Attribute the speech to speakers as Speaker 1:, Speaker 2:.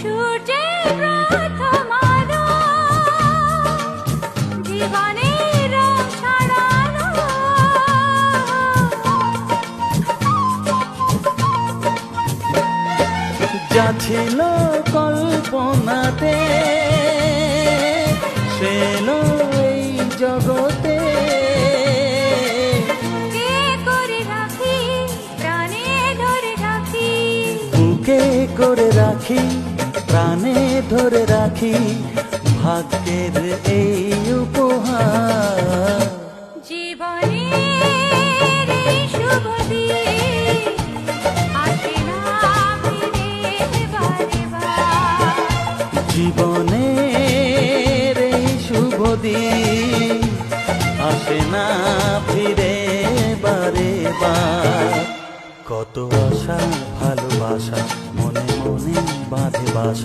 Speaker 1: সূর্যের প্রথম আলো জীবনের রং ছড়ালো।
Speaker 2: যা ছিল কল্পনাতে সে এলো এই জগতে।
Speaker 1: কে করে রাখি প্রাণে ধরে রাখি,
Speaker 2: বুকে করে রাখি প্রাণে ধরে রাখি ভাগ্যের এই উপহার।
Speaker 1: জীবনের এই শুভ দিন আসে না ফিরে বারে বার।
Speaker 2: জীবনের এই শুভ দিন আসে না ফিরে বারে বার। কত আশা ভালোবাসা মনে মনে বাঁধে বাসা।